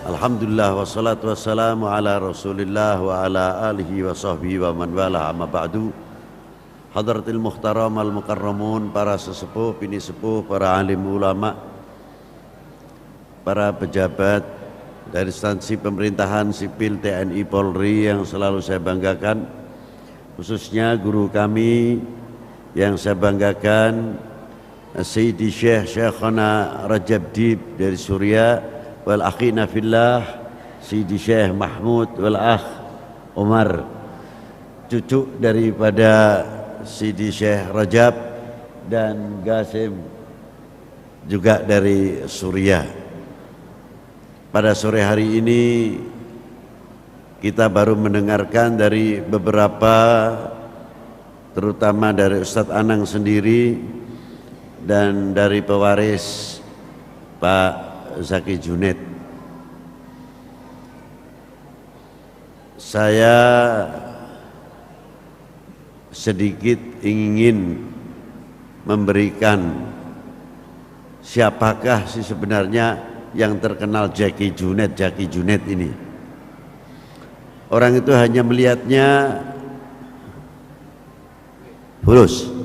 Alhamdulillah wassalatu wassalamu ala rasulillah wa ala alihi wa sahbihi wa man wala amma ba'du. Hadratil muhtaram al mukarramun, para sesepuh, bini sepuh, para alim ulama, para pejabat dari instansi pemerintahan sipil TNI Polri yang selalu saya banggakan, khususnya guru kami yang saya banggakan, Sayyidi Syekhana Rajab Dib dari Suriah, wal akhina fillah Sayyidi Syekh Mahmud wal akh Umar, cucu daripada Sayyidi Syekh Rajab dan Gasim juga dari Suriah. Pada sore hari ini kita baru mendengarkan dari beberapa, terutama dari Ustadz Anang sendiri dan dari pewaris Pak Zaki Junaid. Saya sedikit ingin memberikan siapakah sih sebenarnya yang terkenal Zaki Junaid ini. Orang itu hanya melihatnya fulus.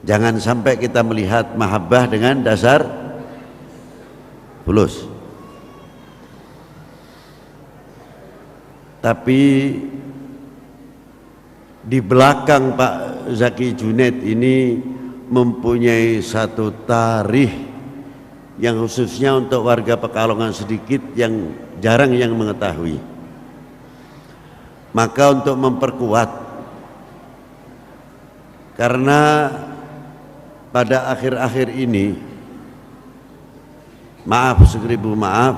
Jangan sampai kita melihat mahabbah dengan dasar fulus. Tapi di belakang Pak Zaki Junaid ini mempunyai satu tarikh yang khususnya untuk warga Pekalongan sedikit yang jarang yang mengetahui. Maka untuk memperkuat, karena pada akhir-akhir ini, maaf seribu maaf,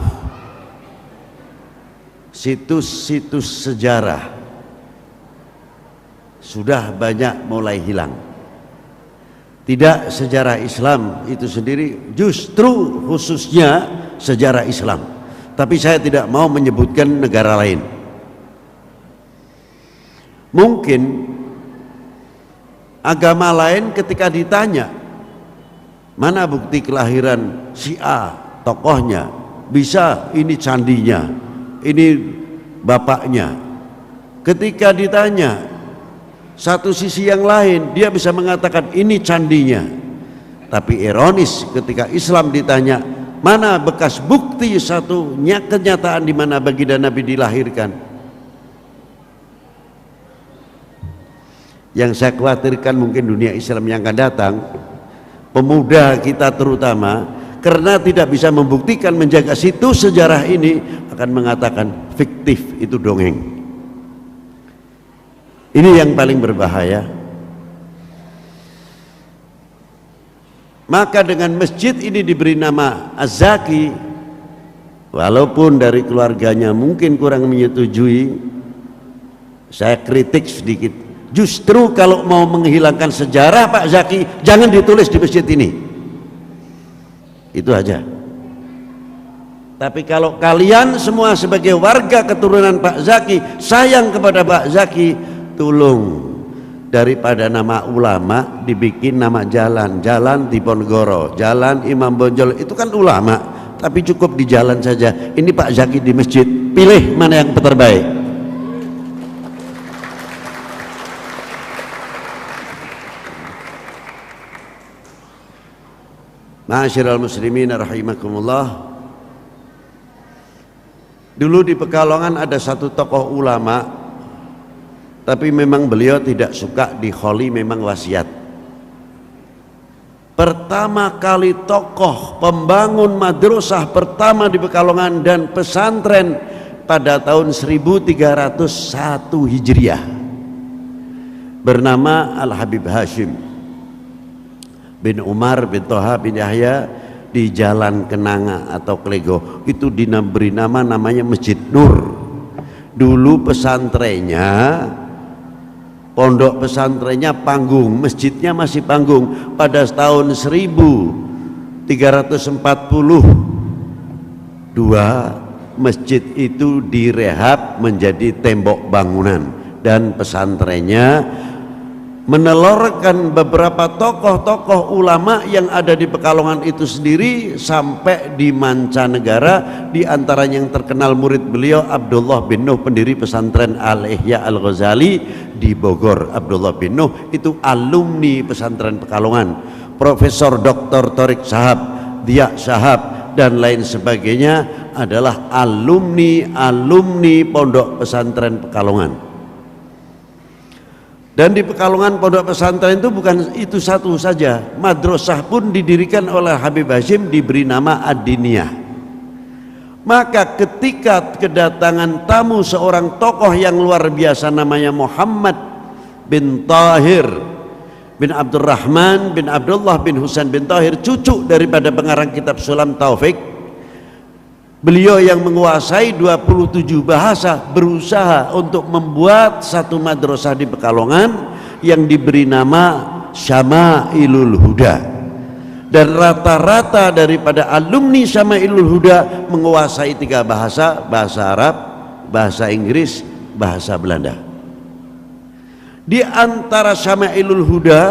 situs-situs sejarah sudah banyak mulai hilang. Tidak sejarah Islam itu sendiri, justru khususnya sejarah Islam. Tapi saya tidak mau menyebutkan negara lain. Mungkin agama lain ketika ditanya mana bukti kelahiran si A tokohnya, bisa ini candinya, ini bapaknya. Ketika ditanya satu sisi yang lain, dia bisa mengatakan ini candinya. Tapi ironis ketika Islam ditanya mana bekas bukti satunya kenyataan di mana baginda Nabi dilahirkan. Yang saya khawatirkan mungkin dunia Islam yang akan datang, pemuda kita terutama, karena tidak bisa membuktikan menjaga situs sejarah ini, akan mengatakan fiktif, itu dongeng. Ini yang paling berbahaya. Maka dengan masjid ini diberi nama Az-Zaki, walaupun dari keluarganya mungkin kurang menyetujui, saya kritik sedikit. Justru kalau mau menghilangkan sejarah Pak Zaki, jangan ditulis di masjid ini. Itu aja. Tapi kalau kalian semua sebagai warga keturunan Pak Zaki sayang kepada Pak Zaki, tolong daripada nama ulama dibikin nama jalan. Jalan Diponegoro, Jalan Imam Bonjol, itu kan ulama, tapi cukup di jalan saja. Ini Pak Zaki di masjid, pilih mana yang terbaik. Ma'asyiral muslimin rahimakumullah. Dulu di Pekalongan ada satu tokoh ulama, tapi memang beliau tidak suka dikholi, memang wasiat. Pertama kali tokoh pembangun madrasah pertama di Pekalongan dan pesantren pada tahun 1301 Hijriah, bernama Al-Habib Hashim bin Umar bin Toha bin Yahya di Jalan Kenanga atau Klego. Itu diberi namanya Masjid Nur. Dulu pesantrennya, pondok pesantrennya panggung, masjidnya masih panggung. Pada tahun 1342 masjid itu direhab menjadi tembok bangunan dan pesantrennya menelorkan beberapa tokoh-tokoh ulama yang ada di Pekalongan itu sendiri sampai di mancanegara. Di antara yang terkenal murid beliau Abdullah bin Nuh, pendiri pesantren Al-Ihya Al-Ghazali di Bogor. Abdullah bin Nuh itu alumni pesantren Pekalongan. Profesor Dr. Thorik Shahab, Dia Shahab dan lain sebagainya adalah alumni pondok pesantren Pekalongan. Dan di Pekalongan pondok pesantren itu bukan itu satu saja, madrasah pun didirikan oleh Habib Hashim, diberi nama Ad-Diniyah. Maka ketika kedatangan tamu seorang tokoh yang luar biasa namanya Muhammad bin Tahir bin Abdurrahman bin Abdullah bin Husain bin Tahir, cucu daripada pengarang kitab Sulam Taufik, beliau yang menguasai 27 bahasa berusaha untuk membuat satu madrasah di Pekalongan yang diberi nama Syama'ilul Huda. Dan rata-rata daripada alumni Syama'ilul Huda menguasai 3 bahasa, bahasa Arab, bahasa Inggris, bahasa Belanda. Di antara Syama'ilul Huda,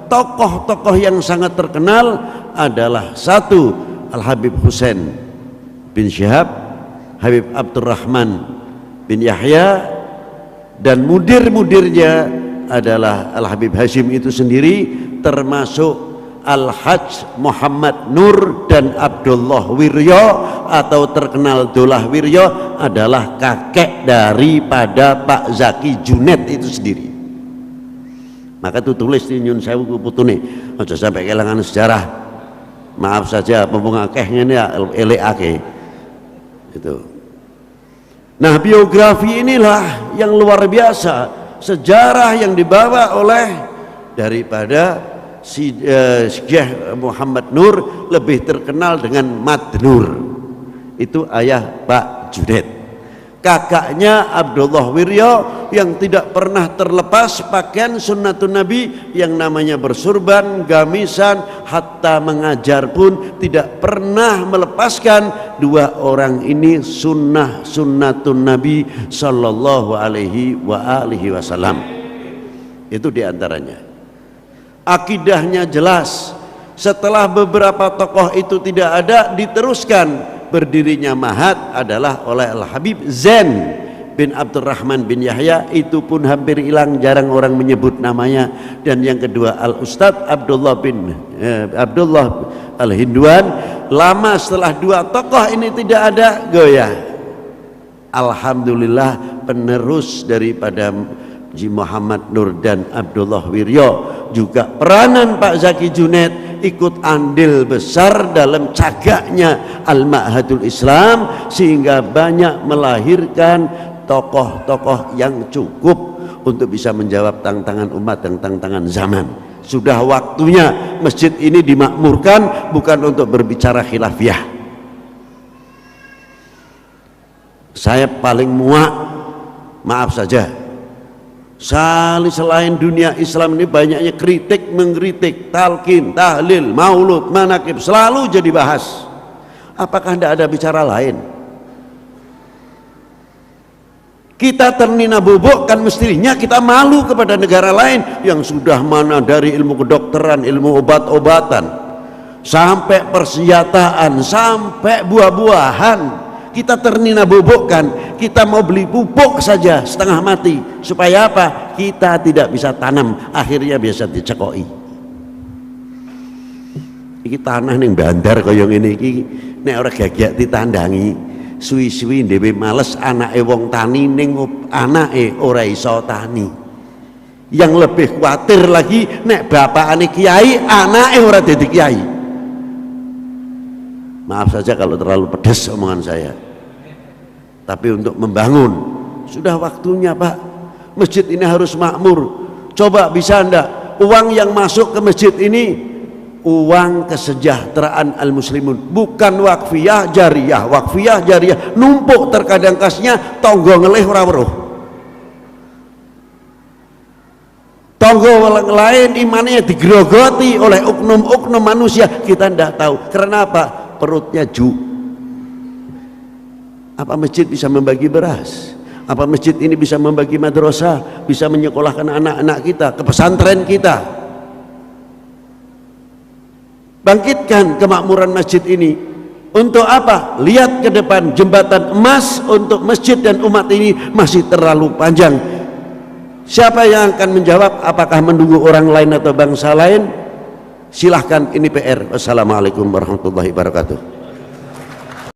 tokoh-tokoh yang sangat terkenal adalah satu, Al-Habib Husain bin Syihab, Habib Abdurrahman bin Yahya, dan mudir-mudirnya adalah Al-Habib Hashim itu sendiri, termasuk Al-Hajj Muhammad Nur dan Abdullah Wiryo atau terkenal Dolah Wiryo adalah kakek daripada Pak Zaki Junet itu sendiri. Maka itu tulis di Nyun Sewu putune, aja sampai kehilangan sejarah. Maaf saja pembunga akehnya ini elek-ake itu. Nah, biografi inilah yang luar biasa, sejarah yang dibawa oleh daripada Syekh Muhammad Nur, lebih terkenal dengan Mad Nur. Itu ayah Pak Junet. Kakaknya Abdullah Wiryo yang tidak pernah terlepas pakaian sunnatun Nabi yang namanya bersurban, gamisan, hatta mengajar pun tidak pernah melepaskan. Dua orang ini sunnatun Nabi sallallahu alaihi wasallam. Itu diantaranya. Akidahnya jelas. Setelah beberapa tokoh itu tidak ada, diteruskan. Berdirinya Mahat adalah oleh Al-Habib Zain bin Abdurrahman bin Yahya, itu pun hampir hilang, jarang orang menyebut namanya. Dan yang kedua Al-Ustadz Abdullah Al-Hindwan. Lama setelah dua tokoh ini tidak ada, goyah. Alhamdulillah penerus daripada Haji Muhammad Nur dan Abdullah Wiryo, juga peranan Pak Zaki Junet ikut andil besar dalam cagaknya Al-Ma'hadul Islam, sehingga banyak melahirkan tokoh-tokoh yang cukup untuk bisa menjawab tantangan umat dan tantangan zaman. Sudah waktunya masjid ini dimakmurkan, bukan untuk berbicara khilafiyah. Saya paling muak, maaf saja, selain dunia Islam ini banyaknya kritik mengkritik, talqin, tahlil, maulud, manaqib selalu jadi bahas. Apakah tidak ada bicara lain? Kita ternina bobok, kan mestinya kita malu kepada negara lain yang sudah mana dari ilmu kedokteran, ilmu obat-obatan, sampai persenjataan, sampai buah-buahan. Kita ternina bobokkan, kita mau beli pupuk saja setengah mati. Supaya apa? Kita tidak bisa tanam, akhirnya biasa dicekoi. Iki tanah ning bandar kaya ngene iki, nek ora gagak ditandangi, suwi-suwi dhewe males anake wong tani ning anake ora iso tani. Yang lebih khawatir lagi nek bapakane kiai, anake ora dadi kiai. Maaf saja kalau terlalu pedas omongan saya, tapi untuk membangun sudah waktunya Pak. Masjid ini harus makmur. Coba bisa ndak uang yang masuk ke masjid ini uang kesejahteraan al-muslimun, bukan wakfiyah jariyah. Wakfiyah jariyah numpuk terkadang kasnya tonggo ngelih ora weruh. Tonggo lain imannya digerogoti oleh oknum-oknum manusia, kita ndak tahu. Karena apa? Perutnya ju. Apa masjid bisa membagi beras? Apa masjid ini bisa membagi madrasah, bisa menyekolahkan anak-anak kita ke pesantren kita? Bangkitkan kemakmuran masjid ini. Untuk apa? Lihat ke depan, jembatan emas untuk masjid dan umat ini masih terlalu panjang. Siapa yang akan menjawab? Apakah menunggu orang lain atau bangsa lain? Silahkan, ini PR. Wassalamualaikum warahmatullahi wabarakatuh.